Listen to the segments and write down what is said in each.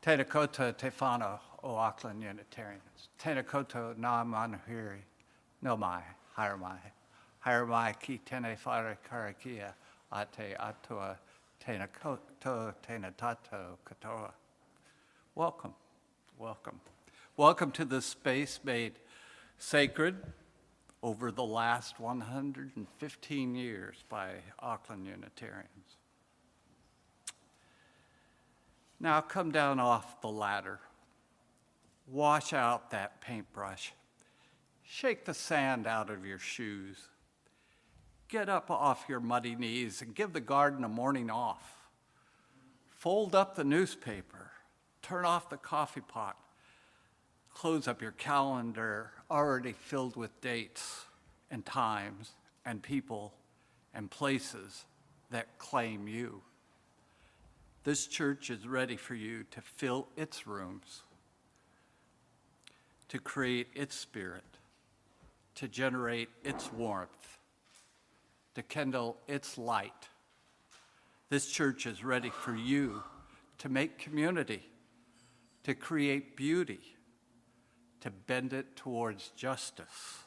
Tēnā koutou te whānau o Auckland Unitarians. Tēnā koutou ngā manuhiri no mai, haere mai. Haere mai ki tēnei whaere karakia a te atua tēnā koutou, tēnā tātou katoa. Welcome, welcome. Welcome to this space made sacred over the last 115 years by Auckland Unitarians. Now come down off the ladder, wash out that paintbrush, shake the sand out of your shoes, get up off your muddy knees and give the garden a morning off. Fold up the newspaper, turn off the coffee pot, close up your calendar already filled with dates and times and people and places that claim you. This church is ready for you to fill its rooms, to create its spirit, to generate its warmth, to kindle its light. This church is ready for you to make community, to create beauty, to bend it towards justice,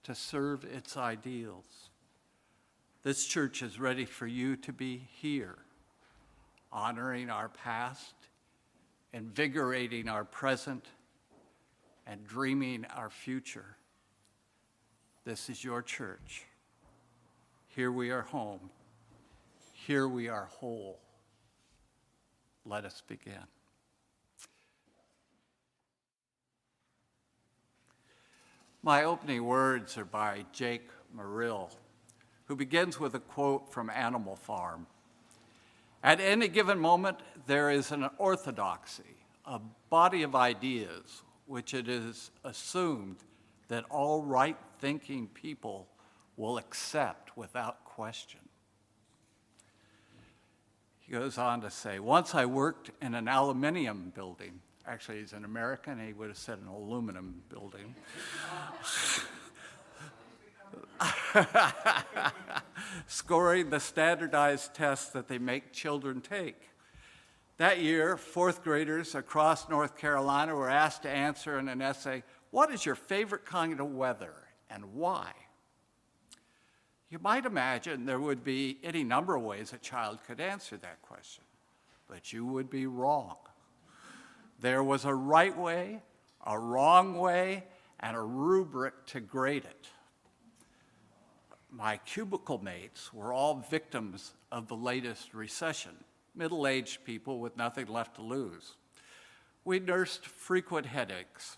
to serve its ideals. This church is ready for you to be here, honoring our past, invigorating our present, and dreaming our future. This is your church. Here we are home. Here we are whole. Let us begin. My opening words are by Jake Merrill, who begins with a quote from Animal Farm. At any given moment, there is an orthodoxy, a body of ideas, which it is assumed that all right-thinking people will accept without question. He goes on to say, once I worked in an aluminum building. Actually, he's an American, he would have said an aluminum building. Scoring the standardized tests that they make children take. That year, fourth graders across North Carolina were asked to answer in an essay, what is your favorite kind of weather and why? You might imagine there would be any number of ways a child could answer that question, but you would be wrong. There was a right way, a wrong way, and a rubric to grade it. My cubicle mates were all victims of the latest recession, middle-aged people with nothing left to lose. We nursed frequent headaches.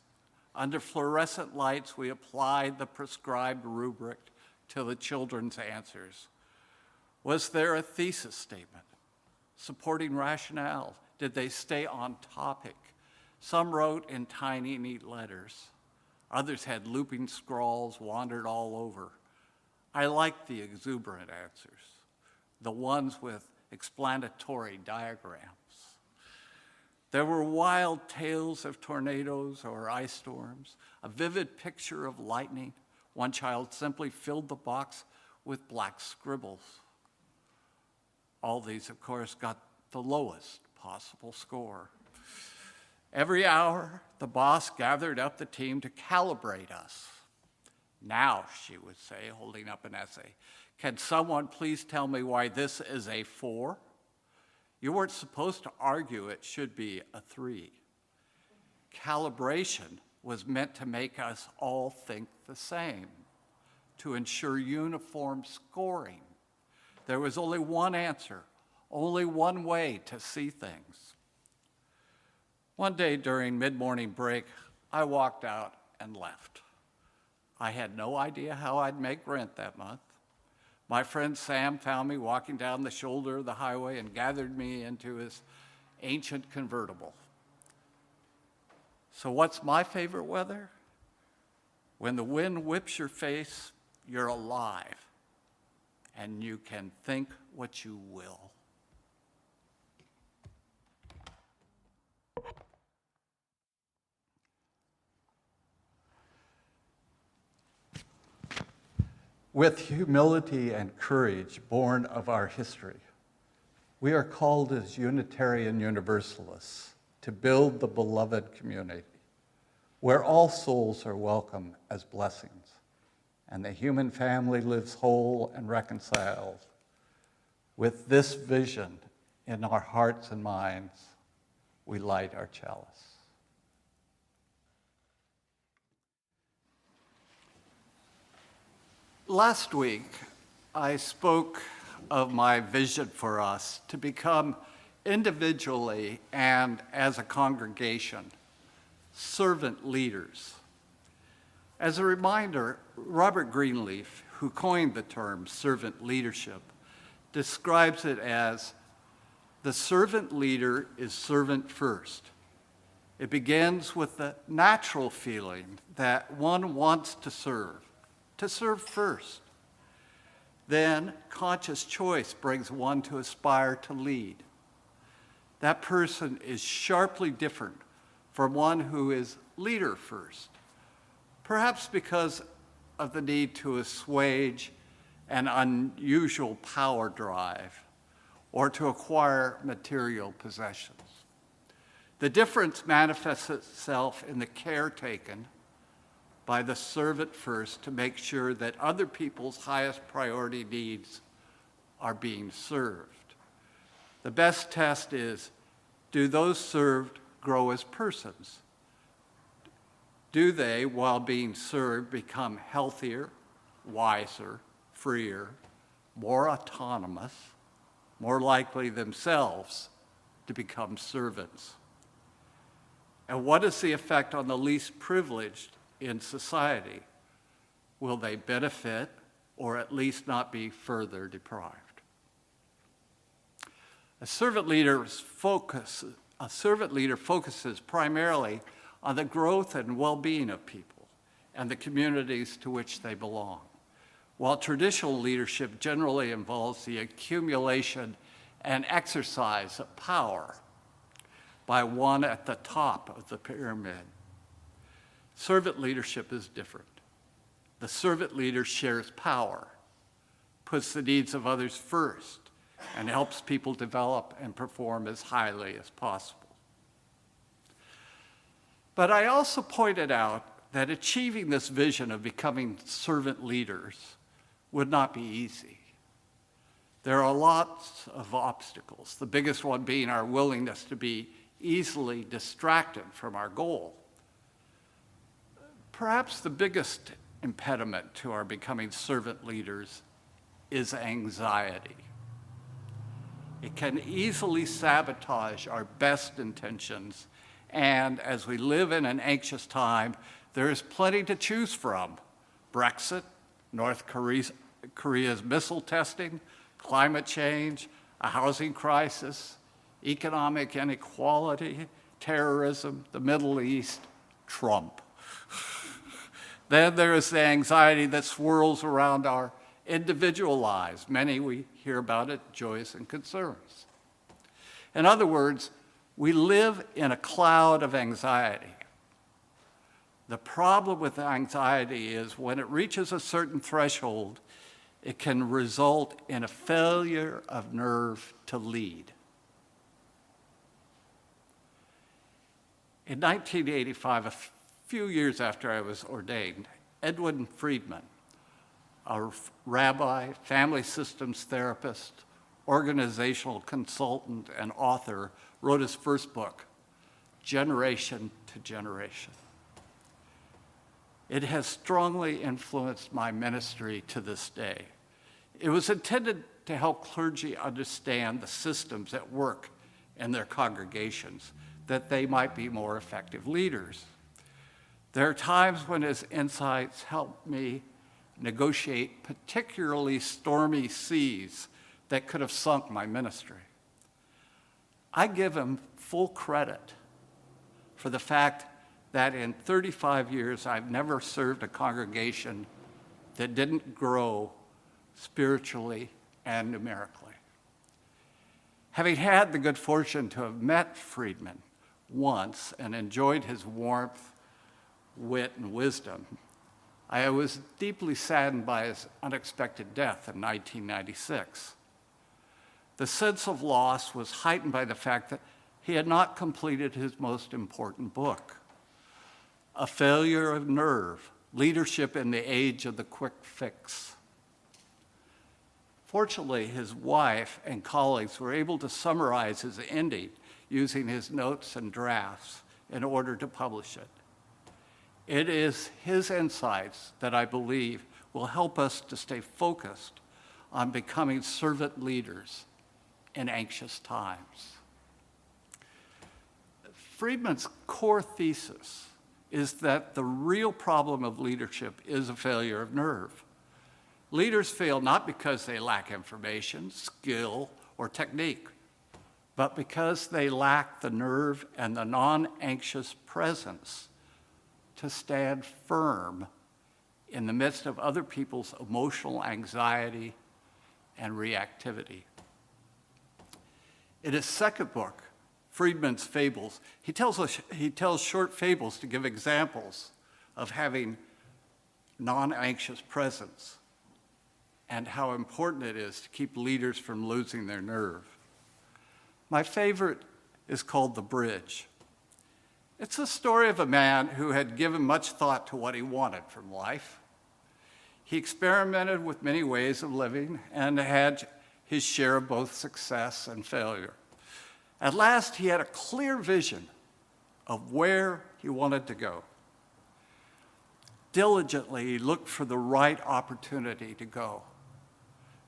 Under fluorescent lights, we applied the prescribed rubric to the children's answers. Was there a thesis statement? Supporting rationale? Did they stay on topic? Some wrote in tiny, neat letters. Others had looping scrawls, wandered all over. I liked the exuberant answers, the ones with explanatory diagrams. There were wild tales of tornadoes or ice storms, a vivid picture of lightning. One child simply filled the box with black scribbles. All these, of course, got the lowest possible score. Every hour, the boss gathered up the team to calibrate us. Now, she would say, holding up an essay, can someone please tell me why this is a 4? You weren't supposed to argue it should be a 3. Calibration was meant to make us all think the same, to ensure uniform scoring. There was only one answer, only one way to see things. One day during mid-morning break, I walked out and left. I had no idea how I'd make rent that month. My friend Sam found me walking down the shoulder of the highway and gathered me into his ancient convertible. So what's my favorite weather? When the wind whips your face, you're alive, and you can think what you will. With humility and courage born of our history, we are called as Unitarian Universalists to build the beloved community, where all souls are welcome as blessings, and the human family lives whole and reconciled. With this vision in our hearts and minds, we light our chalice. Last week, I spoke of my vision for us to become individually and as a congregation servant leaders. As a reminder, Robert Greenleaf, who coined the term servant leadership, describes it as the servant leader is servant first. It begins with the natural feeling that one wants to serve first. Then conscious choice brings one to aspire to lead. That person is sharply different from one who is leader first, perhaps because of the need to assuage an unusual power drive or to acquire material possessions. The difference manifests itself in the care taken by the servant first to make sure that other people's highest priority needs are being served. The best test is, do those served grow as persons? Do they, while being served, become healthier, wiser, freer, more autonomous, more likely themselves to become servants? And what is the effect on the least privileged in society? Will they benefit or at least not be further deprived? A servant leader focuses primarily on the growth and well-being of people and the communities to which they belong, while traditional leadership generally involves the accumulation and exercise of power by one at the top of the pyramid. Servant leadership is different. The servant leader shares power, puts the needs of others first, and helps people develop and perform as highly as possible. But I also pointed out that achieving this vision of becoming servant leaders would not be easy. There are lots of obstacles, the biggest one being our willingness to be easily distracted from our goal. Perhaps the biggest impediment to our becoming servant leaders is anxiety. It can easily sabotage our best intentions, and as we live in an anxious time, there is plenty to choose from. Brexit, North Korea's missile testing, climate change, a housing crisis, economic inequality, terrorism, the Middle East, Trump. Then there is the anxiety that swirls around our individual lives. Many we hear about it, joys and concerns. In other words, we live in a cloud of anxiety. The problem with anxiety is when it reaches a certain threshold, it can result in a failure of nerve to lead. In 1985, a few years after I was ordained, Edwin Friedman, a rabbi, family systems therapist, organizational consultant, and author, wrote his first book, Generation to Generation. It has strongly influenced my ministry to this day. It was intended to help clergy understand the systems at work in their congregations, that they might be more effective leaders. There are times when his insights helped me negotiate particularly stormy seas that could have sunk my ministry. I give him full credit for the fact that in 35 years, I've never served a congregation that didn't grow spiritually and numerically. Having had the good fortune to have met Friedman once and enjoyed his warmth, wit, and wisdom, I was deeply saddened by his unexpected death in 1996. The sense of loss was heightened by the fact that he had not completed his most important book, A Failure of Nerve, Leadership in the Age of the Quick Fix. Fortunately, his wife and colleagues were able to summarize his ending using his notes and drafts in order to publish it. It is his insights that I believe will help us to stay focused on becoming servant leaders in anxious times. Friedman's core thesis is that the real problem of leadership is a failure of nerve. Leaders fail not because they lack information, skill, or technique, but because they lack the nerve and the non-anxious presence to stand firm in the midst of other people's emotional anxiety and reactivity. In his second book, Friedman's Fables, he tells short fables to give examples of having non-anxious presence and how important it is to keep leaders from losing their nerve. My favorite is called The Bridge. It's the story of a man who had given much thought to what he wanted from life. He experimented with many ways of living and had his share of both success and failure. At last, he had a clear vision of where he wanted to go. Diligently, he looked for the right opportunity to go.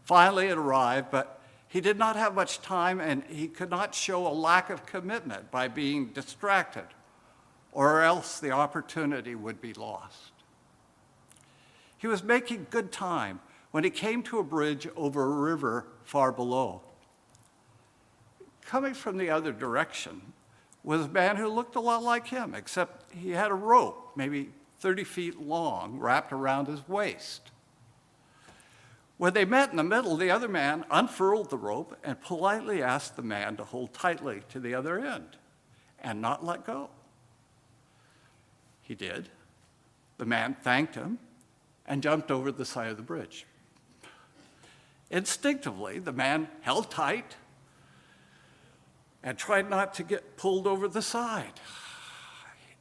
Finally, it arrived, but he did not have much time, and he could not show a lack of commitment by being distracted, or else the opportunity would be lost. He was making good time when he came to a bridge over a river far below. Coming from the other direction was a man who looked a lot like him, except he had a rope, maybe 30 feet long, wrapped around his waist. When they met in the middle, the other man unfurled the rope and politely asked the man to hold tightly to the other end and not let go. He did. The man thanked him and jumped over the side of the bridge. Instinctively, the man held tight and tried not to get pulled over the side.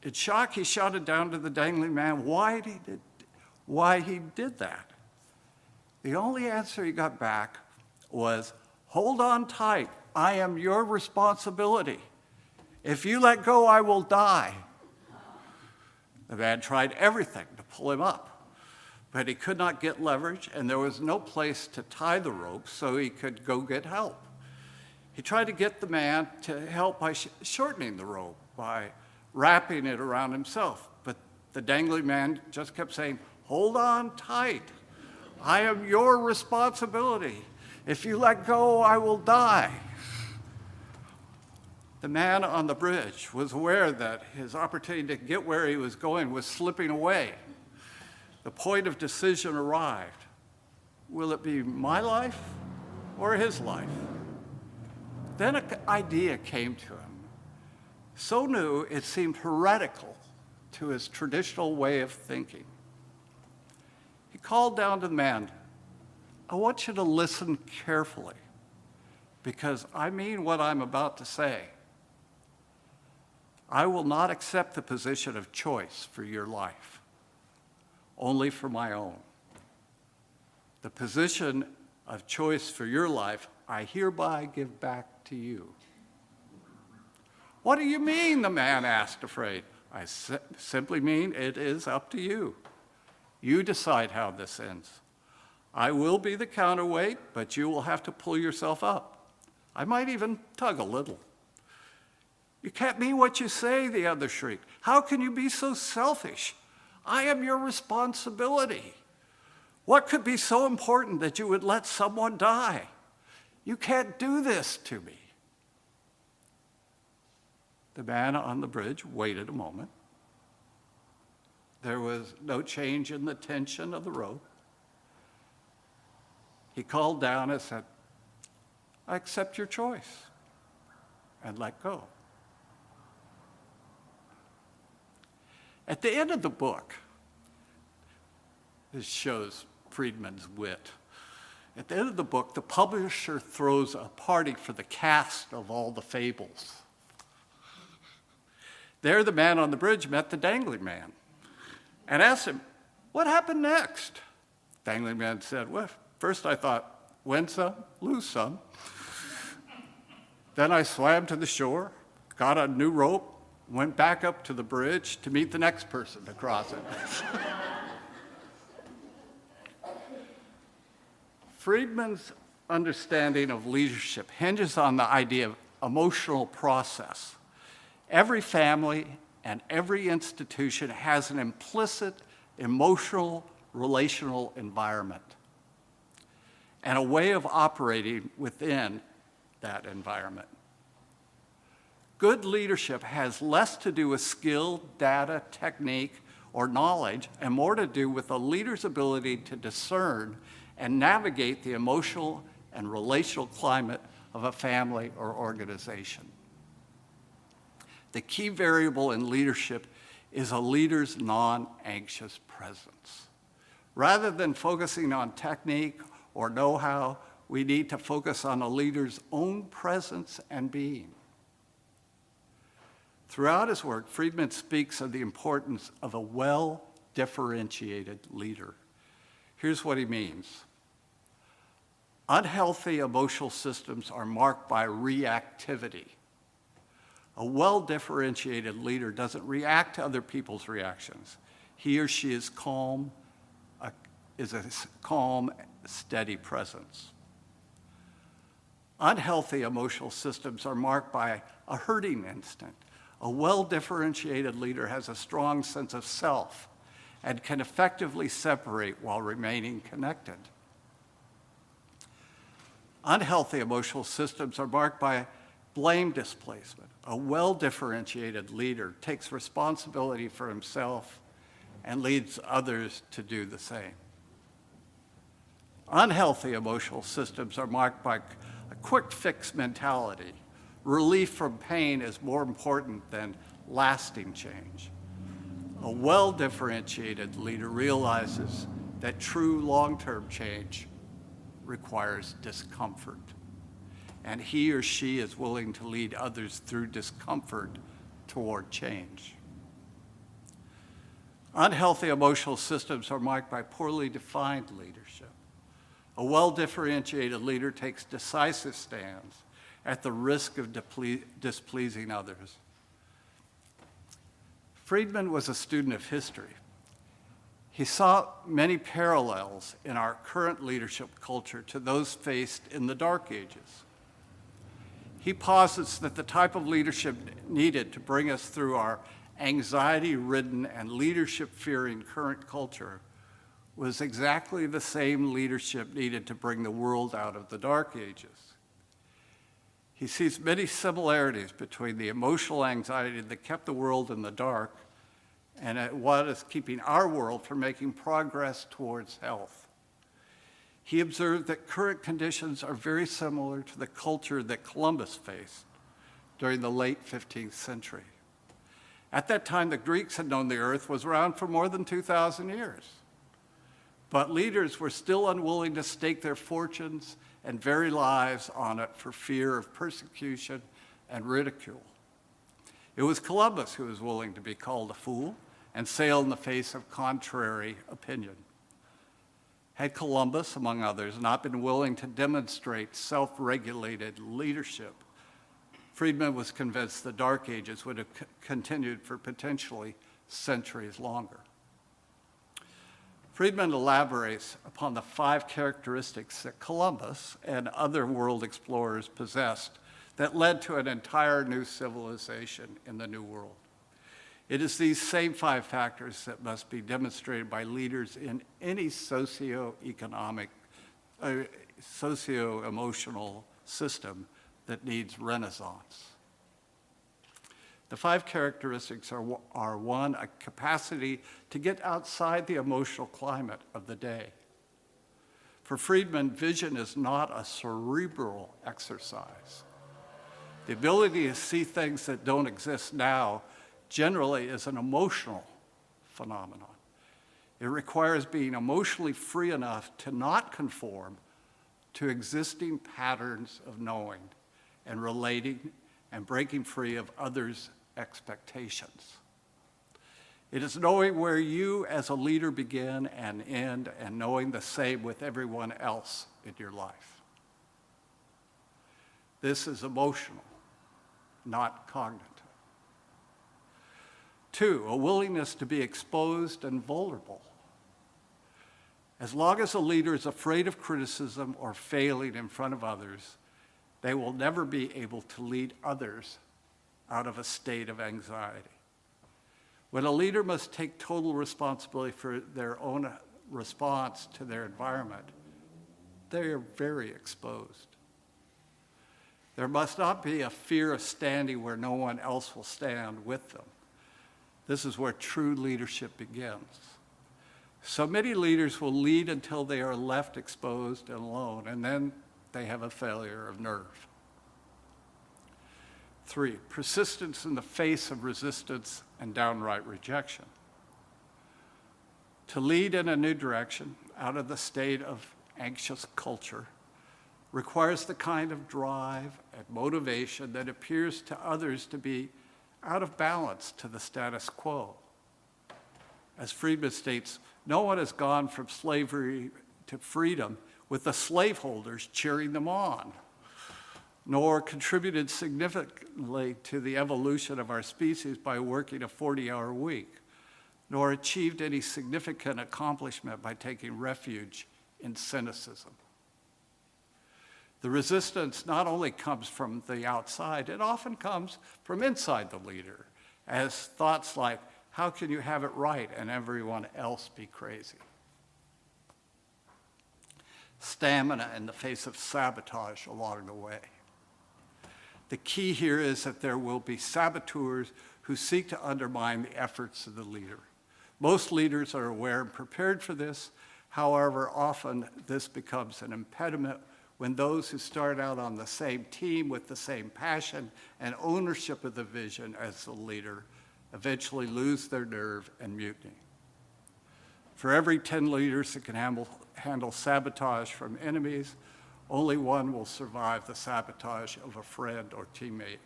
In shock, he shouted down to the dangling man why he did that. The only answer he got back was, "Hold on tight, I am your responsibility. If you let go, I will die." The man tried everything to pull him up, but he could not get leverage, and there was no place to tie the rope so he could go get help. He tried to get the man to help by shortening the rope, by wrapping it around himself, but the dangling man just kept saying, "Hold on tight. I am your responsibility. If you let go, I will die." The man on the bridge was aware that his opportunity to get where he was going was slipping away. The point of decision arrived. Will it be my life or his life? Then an idea came to him, so new it seemed heretical to his traditional way of thinking. He called down to the man, "I want you to listen carefully, because I mean what I'm about to say. I will not accept the position of choice for your life, only for my own. The position of choice for your life, I hereby give back to you." "What do you mean?" the man asked, afraid. "I simply mean it is up to you. You decide how this ends. I will be the counterweight, but you will have to pull yourself up. I might even tug a little." "You can't mean what you say," the other shrieked. "How can you be so selfish? I am your responsibility. What could be so important that you would let someone die? You can't do this to me." The man on the bridge waited a moment. There was no change in the tension of the rope. He called down and said, "I accept your choice," and let go. At the end of the book, this shows Friedman's wit. At the end of the book, the publisher throws a party for the cast of all the fables. There, the man on the bridge met the dangling man and asked him, "What happened next?" Dangling man said, "Well, first I thought, win some, lose some. Then I swam to the shore, got a new rope, went back up to the bridge to meet the next person to cross it." Friedman's understanding of leadership hinges on the idea of emotional process. Every family and every institution has an implicit emotional, relational environment and a way of operating within that environment. Good leadership has less to do with skill, data, technique, or knowledge, and more to do with a leader's ability to discern and navigate the emotional and relational climate of a family or organization. The key variable in leadership is a leader's non-anxious presence. Rather than focusing on technique or know-how, we need to focus on a leader's own presence and being. Throughout his work, Friedman speaks of the importance of a well-differentiated leader. Here's what he means. Unhealthy emotional systems are marked by reactivity. A well-differentiated leader doesn't react to other people's reactions. He or she is calm, is a calm, steady presence. Unhealthy emotional systems are marked by a herding instinct. A well-differentiated leader has a strong sense of self and can effectively separate while remaining connected. Unhealthy emotional systems are marked by blame displacement. A well-differentiated leader takes responsibility for himself and leads others to do the same. Unhealthy emotional systems are marked by a quick fix mentality. Relief from pain is more important than lasting change. A well-differentiated leader realizes that true long-term change requires discomfort, and he or she is willing to lead others through discomfort toward change. Unhealthy emotional systems are marked by poorly defined leadership. A well-differentiated leader takes decisive stands at the risk of displeasing others. Friedman was a student of history. He saw many parallels in our current leadership culture to those faced in the Dark Ages. He posits that the type of leadership needed to bring us through our anxiety-ridden and leadership-fearing current culture was exactly the same leadership needed to bring the world out of the Dark Ages. He sees many similarities between the emotional anxiety that kept the world in the dark and what is keeping our world from making progress towards health. He observed that current conditions are very similar to the culture that Columbus faced during the late 15th century. At that time, the Greeks had known the earth was around for more than 2,000 years. But leaders were still unwilling to stake their fortunes and very lives on it for fear of persecution and ridicule. It was Columbus who was willing to be called a fool and sail in the face of contrary opinion. Had Columbus, among others, not been willing to demonstrate self-regulated leadership, Friedman was convinced the Dark Ages would have continued for potentially centuries longer. Friedman elaborates upon the 5 characteristics that Columbus and other world explorers possessed that led to an entire new civilization in the New World. It is these same 5 factors that must be demonstrated by leaders in any socio-emotional system that needs renaissance. The 5 characteristics are 1, a capacity to get outside the emotional climate of the day. For Friedman, vision is not a cerebral exercise. The ability to see things that don't exist now generally is an emotional phenomenon. It requires being emotionally free enough to not conform to existing patterns of knowing and relating and breaking free of others' expectations. It is knowing where you as a leader begin and end, and knowing the same with everyone else in your life. This is emotional, not cognitive. 2, a willingness to be exposed and vulnerable. As long as a leader is afraid of criticism or failing in front of others, they will never be able to lead others out of a state of anxiety. When a leader must take total responsibility for their own response to their environment, they are very exposed. There must not be a fear of standing where no one else will stand with them. This is where true leadership begins. So many leaders will lead until they are left exposed and alone, and then they have a failure of nerve. 3, persistence in the face of resistance and downright rejection. To lead in a new direction out of the state of anxious culture requires the kind of drive and motivation that appears to others to be out of balance to the status quo. As Friedman states, no one has gone from slavery to freedom with the slaveholders cheering them on, nor contributed significantly to the evolution of our species by working a 40-hour week, nor achieved any significant accomplishment by taking refuge in cynicism. The resistance not only comes from the outside, it often comes from inside the leader, as thoughts like, how can you have it right and everyone else be crazy? Stamina in the face of sabotage along the way. The key here is that there will be saboteurs who seek to undermine the efforts of the leader. Most leaders are aware and prepared for this. However, often this becomes an impediment when those who start out on the same team with the same passion and ownership of the vision as the leader eventually lose their nerve and mutiny. For every 10 leaders that can handle sabotage from enemies, only one will survive the sabotage of a friend or teammate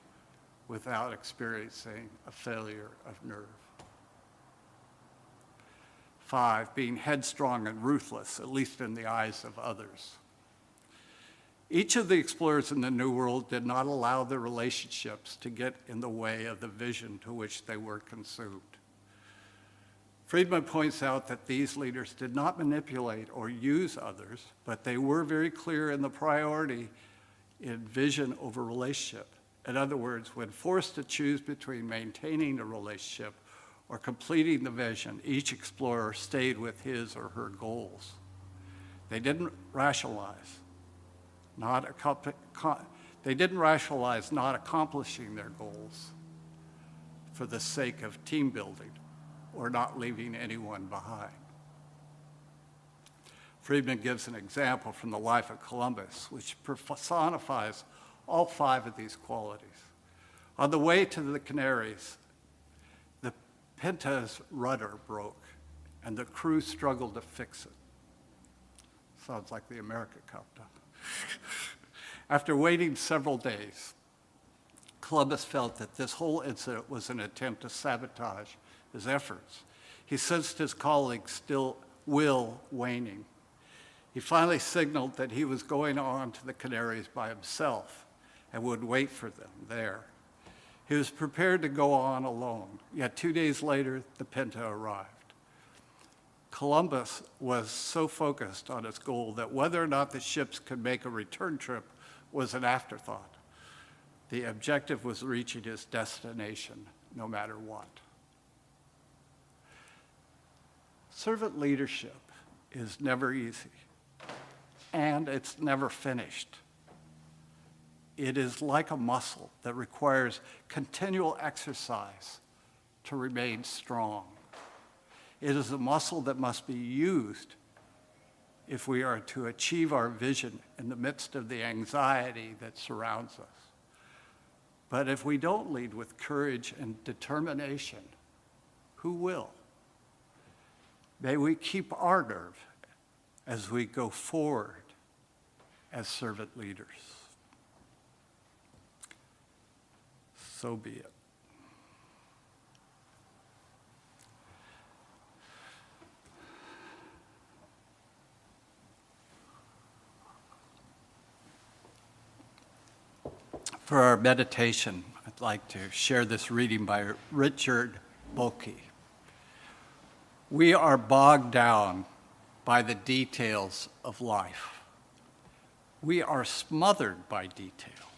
without experiencing a failure of nerve. 5, being headstrong and ruthless, at least in the eyes of others. Each of the explorers in the New World did not allow their relationships to get in the way of the vision to which they were consumed. Friedman points out that these leaders did not manipulate or use others, but they were very clear in the priority in vision over relationship. In other words, when forced to choose between maintaining a relationship or completing the vision, each explorer stayed with his or her goals. They didn't rationalize not accomplishing their goals for the sake of team building or not leaving anyone behind. Friedman gives an example from the life of Columbus, which personifies all 5 of these qualities. On the way to the Canaries, the Pinta's rudder broke, and the crew struggled to fix it. Sounds like the America Cup, doesn't it? After waiting several days, Columbus felt that this whole incident was an attempt to sabotage his efforts. He sensed his colleagues' will waning. He finally signaled that he was going on to the Canaries by himself and would wait for them there. He was prepared to go on alone, yet 2 days later, the Pinta arrived. Columbus was so focused on his goal that whether or not the ships could make a return trip was an afterthought. The objective was reaching his destination, no matter what. Servant leadership is never easy, and it's never finished. It is like a muscle that requires continual exercise to remain strong. It is a muscle that must be used if we are to achieve our vision in the midst of the anxiety that surrounds us. But if we don't lead with courage and determination, who will? May we keep our nerve as we go forward as servant leaders. So be it. For our meditation, I'd like to share this reading by Richard Bulke. We are bogged down by the details of life. We are smothered by detail.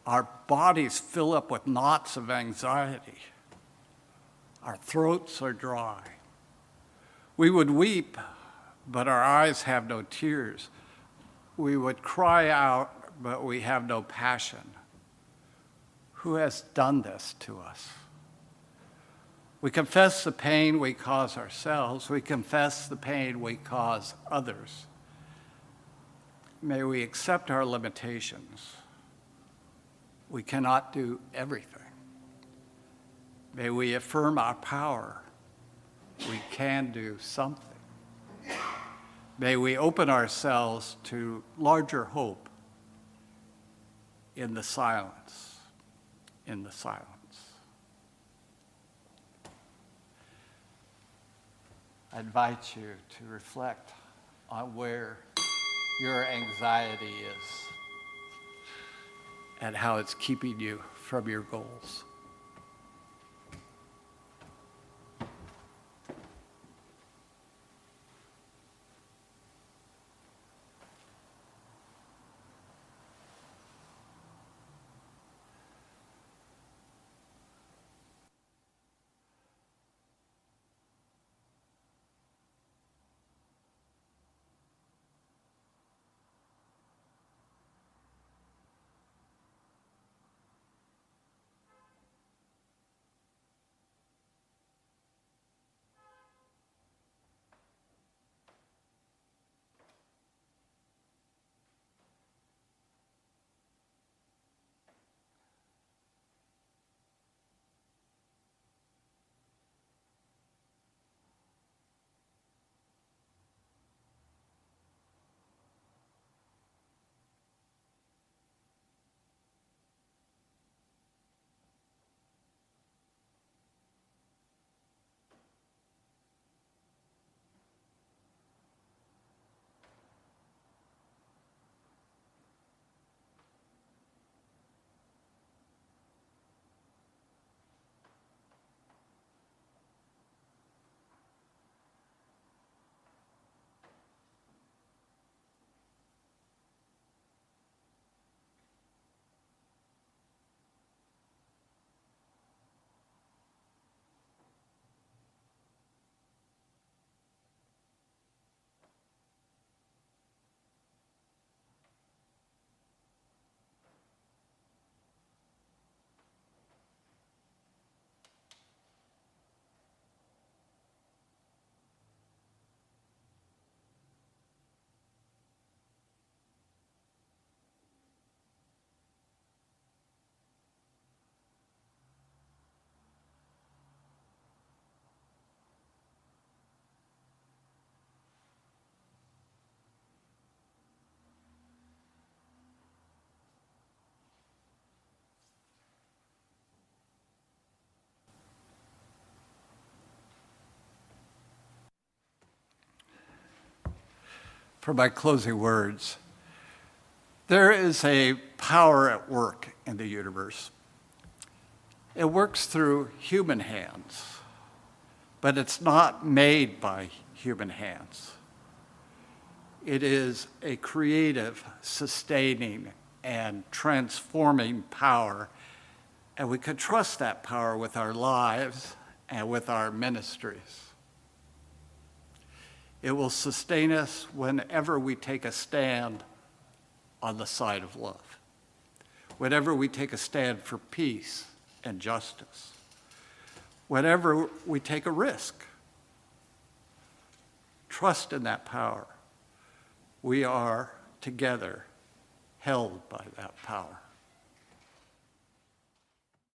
Our bodies fill up with knots of anxiety. Our throats are dry. We would weep, but our eyes have no tears. We would cry out, but we have no passion. Who has done this to us? We confess the pain we cause ourselves. We confess the pain we cause others. May we accept our limitations. We cannot do everything. May we affirm our power. We can do something. May we open ourselves to larger hope in the silence, in the silence. I invite you to reflect on where your anxiety is and how it's keeping you from your goals. For my closing words, there is a power at work in the universe. It works through human hands, but it's not made by human hands. It is a creative, sustaining, and transforming power, and we can trust that power with our lives and with our ministries. It will sustain us whenever we take a stand on the side of love, whenever we take a stand for peace and justice, whenever we take a risk. Trust in that power. We are together held by that power.